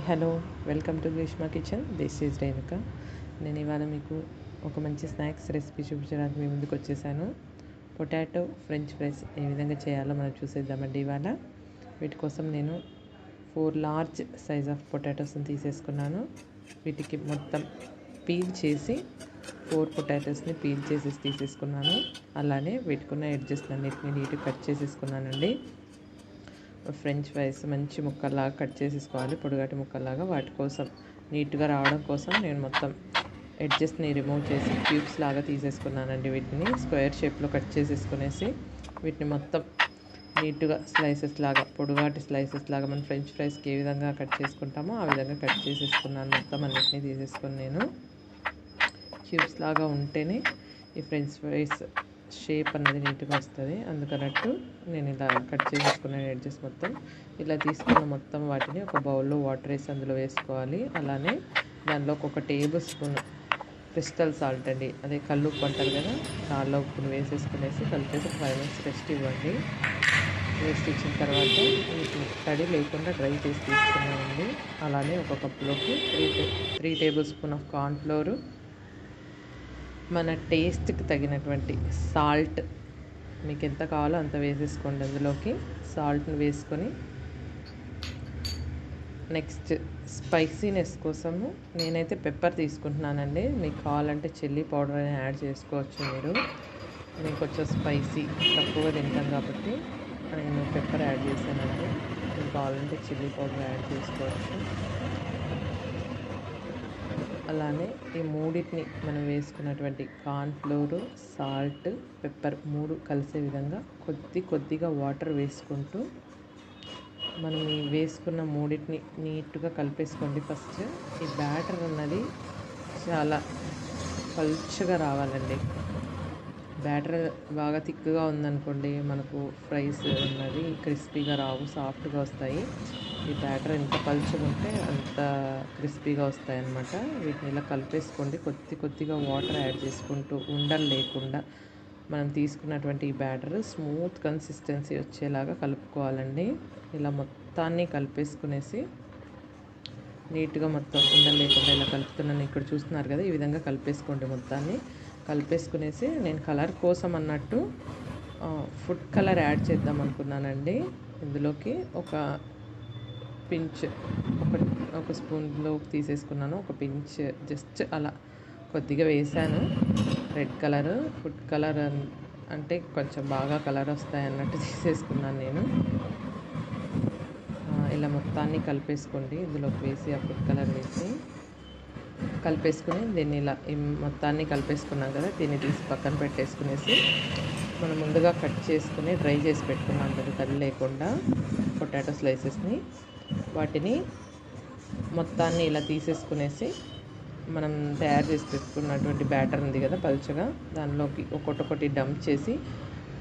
Hi hello welcome to Greeshma kitchen. This is Renuka. నేను ఇవాళ మీకు ఒక మంచి స్నాక్స్ రెసిపీ చూపించడానికి మీ ముందుకు వచ్చేసాను. పొటాటో ఫ్రెంచ్ ఫ్రైస్ ఏ విధంగా చేయాలో మనం చూసేద్దామండి. ఇవాళ వీటి కోసం నేను 4 లార్జ్ సైజ్ ఆఫ్ పొటాటోస్ని తీసేసుకున్నాను. వీటికి మొత్తం పీల్ చేసి 4 పొటాటోస్ని పీల్ చేసేసి తీసేసుకున్నాను. అలానే వీటికున్న ఎడ్జెస్ అన్నిటిని నీట్గా కట్ చేసేసుకున్నానండి. ఫ్రెంచ్ ఫ్రైస్ మంచి ముక్కల్లాగా కట్ చేసేసుకోవాలి, పొడిగాటి ముక్కల్లాగా. వాటి కోసం నీట్గా రావడం కోసం నేను మొత్తం ఎడ్జెస్ని రిమూవ్ చేసి క్యూబ్స్ లాగా తీసేసుకున్నానండి. వీటిని స్క్వేర్ షేప్లో కట్ చేసేసుకునేసి వీటిని మొత్తం నీట్గా స్లైసెస్ లాగా, పొడిగాటి స్లైసెస్ లాగా మనం ఫ్రెంచ్ ఫ్రైస్కి ఏ విధంగా కట్ చేసుకుంటామో ఆ విధంగా కట్ చేసేసుకున్నాను. మొత్తం అన్నిటినీ తీసేసుకొని నేను క్యూబ్స్ లాగా ఉంటేనే ఈ ఫ్రెంచ్ ఫ్రైస్ షేప్ అన్నది నీట్గా వస్తుంది. అందుకన్నట్టు నేను ఇలా కట్ చేసుకున్నాను. ఎడ్జెస్ మొత్తం ఇలా తీసుకున్న మొత్తం వాటిని ఒక బౌల్లో వాటర్ వేసి అందులో వేసుకోవాలి. అలానే దానిలో ఒక టేబుల్ స్పూన్ క్రిస్టల్ సాల్ట్ అండి, అదే కల్లుప్పు అంటారు కదా, దానిలో ఉప్పును వేసేసుకునేసి కలిపేసి 5 minutes రెస్ట్ ఇవ్వండి. రెస్ట్ ఇచ్చిన తర్వాత వీటిని తడి లేకుండా డ్రై చేసి తీసుకున్నామండి. అలానే ఒక కప్పులోకి 3 టేబుల్ స్పూన్ ఆఫ్ కార్న్ఫ్లోరు, మన టేస్ట్కి తగినటువంటి సాల్ట్ మీకు ఎంత కావాలో అంత వేసేసుకోండి. అందులోకి సాల్ట్ని వేసుకొని నెక్స్ట్ స్పైసీనెస్ కోసము నేనైతే పెప్పర్ తీసుకుంటున్నానండి. మీకు కావాలంటే చిల్లీ పౌడర్ అని యాడ్ చేసుకోవచ్చు మీరు. నేను కొంచెం స్పైసీ తక్కువ తింటాను కాబట్టి నేను పెప్పర్ యాడ్ చేశానండి. మీకు కావాలంటే చిల్లీ పౌడర్ యాడ్ చేసుకోవచ్చు. అలానే ఈ మూడింటిని మనం వేసుకున్నటువంటి కార్న్ఫ్లోరు, సాల్ట్, పెప్పర్ 3 కలిసే విధంగా కొద్దిగా వాటర్ వేసుకుంటూ మనం ఈ వేసుకున్న మూడింటిని నీట్గా కలిపేసుకోండి. ఫస్ట్ ఈ బ్యాటర్ అన్నది చాలా పల్చగా రావాలండి. బ్యాటర్ బాగా థిక్గా ఉందనుకోండి, మనకు ఫ్రైస్ ఉన్నది క్రిస్పీగా రావు, సాఫ్ట్గా వస్తాయి. ఈ బ్యాటర్ ఎంత పల్చగా ఉంటే అంత క్రిస్పీగా వస్తాయి అన్నమాట. వీటిని ఇలా కలిపేసుకోండి. కొద్దిగా వాటర్ యాడ్ చేసుకుంటూ ఉండలు లేకుండా మనం తీసుకున్నటువంటి ఈ బ్యాటర్ స్మూత్ కన్సిస్టెన్సీ వచ్చేలాగా కలుపుకోవాలండి. ఇలా మొత్తాన్ని కలిపేసుకునేసి నీట్గా మొత్తం ఉండలు లేకుండా ఇలా కలుపుతున్నాను. ఇక్కడ చూస్తున్నారు కదా, ఈ విధంగా కలిపేసుకోండి. మొత్తాన్ని కలిపేసుకునేసి నేను కలర్ కోసం అన్నట్టు ఫుడ్ కలర్ యాడ్ చేద్దాం అనుకున్నానండి. ఇందులోకి ఒక పించ్, ఒక స్పూన్లో తీసేసుకున్నాను. ఒక పించ్ జస్ట్ అలా కొద్దిగా వేసాను. రెడ్ కలర్ ఫుడ్ కలర్ అంటే కొంచెం బాగా కలర్ వస్తాయి అన్నట్టు తీసేసుకున్నాను నేను. ఇలా మొత్తాన్ని కలిపేసుకోండి. ఇందులోకి వేసి ఆ ఫుడ్ కలర్ వేసి కలిపేసుకుని దీన్ని ఇలా మొత్తాన్ని కలిపేసుకున్నాం కదా, దీన్ని తీసి పక్కన పెట్టేసుకునేసి మనం ముందుగా కట్ చేసుకుని డ్రై చేసి పెట్టుకున్నాం కదా తడి లేకుండా పొటాటో స్లైసెస్ని, వాటిని మొత్తాన్ని ఇలా తీసేసుకునేసి మనం తయారు చేసి పెట్టుకున్నటువంటి బ్యాటర్ ఉంది కదా పలుచగా, దానిలోకి ఒక్కొక్కటి డంప్ చేసి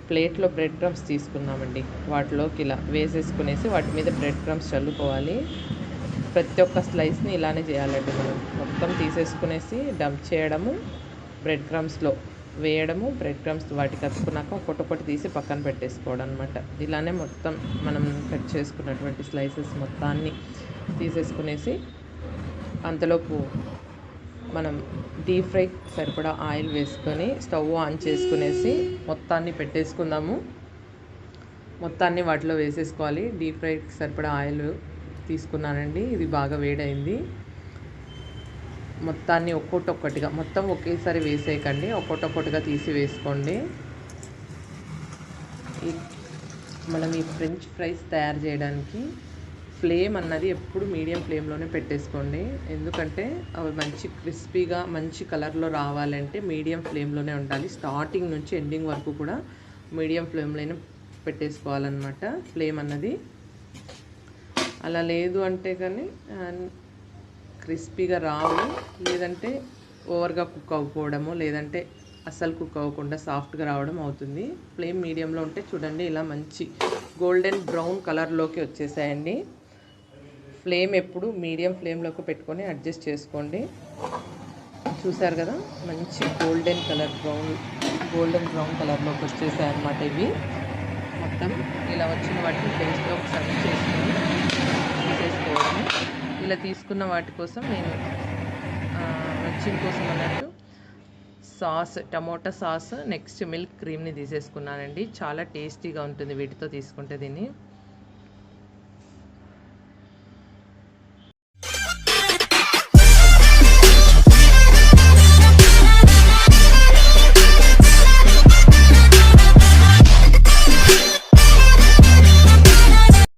ప్లేట్లో బ్రెడ్ క్రమ్స్ తీసుకున్నామండి. వాటిలోకి ఇలా వేసేసుకునేసి వాటి మీద బ్రెడ్ క్రమ్స్ చల్లుకోవాలి. ప్రతి ఒక్క స్లైస్ని ఇలానే చేయాలండి. మనం మొత్తం తీసేసుకునేసి డంప్ చేయడము, బ్రెడ్ క్రమ్స్లో వేయడము, బ్రెడ్ క్రమ్స్ వాటికి అతుక్కున్నాక ఒక్కొక్కటి తీసి పక్కన పెట్టేసుకోవడం అనమాట. ఇలానే మొత్తం మనం కట్ చేసుకున్నటువంటి స్లైసెస్ మొత్తాన్ని తీసేసుకునేసి అంతలోపు మనం డీప్ ఫ్రై సరిపడా ఆయిల్ వేసుకొని స్టవ్ ఆన్ చేసుకునేసి మొత్తాన్ని పెట్టేసుకుందాము. మొత్తాన్ని వాటిలో వేసేసుకోవాలి. డీప్ ఫ్రైకి సరిపడా ఆయిల్ తీసుకున్నానండి. ఇది బాగా వేడైంది. మొత్తాన్ని ఒక్కొక్కటిగా, మొత్తం ఒకేసారి వేసేయకండి, ఒక్కొక్కటిగా తీసి వేసుకోండి. మనం ఈ ఫ్రెంచ్ ఫ్రైస్ తయారు చేయడానికి ఫ్లేమ్ అన్నది ఎప్పుడు మీడియం ఫ్లేమ్లోనే పెట్టేసుకోండి. ఎందుకంటే అవి మంచి క్రిస్పీగా మంచి కలర్లో రావాలంటే మీడియం ఫ్లేమ్లోనే ఉండాలి. స్టార్టింగ్ నుంచి ఎండింగ్ వరకు కూడా మీడియం ఫ్లేమ్లోనే పెట్టేసుకోవాలన్నమాట ఫ్లేమ్ అన్నది. అలా లేదు అంటే కానీ క్రిస్పీగా రావు, లేదంటే ఓవర్గా కుక్ అవ్వకపోవడము, లేదంటే అస్సలు కుక్ అవ్వకుండా సాఫ్ట్గా రావడం అవుతుంది. ఫ్లేమ్ మీడియంలో ఉంటే చూడండి ఇలా మంచి గోల్డెన్ బ్రౌన్ కలర్లోకి వచ్చేసాయండి. ఫ్లేమ్ ఎప్పుడు మీడియం ఫ్లేమ్లోకి పెట్టుకొని అడ్జస్ట్ చేసుకోండి. చూసారు కదా, మంచి గోల్డెన్ బ్రౌన్ కలర్లోకి వచ్చేసాయి అన్నమాట. ఇవి మొత్తం ఇలా వచ్చిన వాటిని పేస్ట్లో సర్వ్ చేసుకొని తీసేసుకోవడము. ఇలా తీసుకున్న వాటి కోసం నేను చిన్ కోసం అన్నట్టు sauce, tomato sauce, next milk క్రీమ్ని తీసేసుకున్నానండి. చాలా టేస్టీగా ఉంటుంది వీటితో తీసుకుంటే దీన్ని.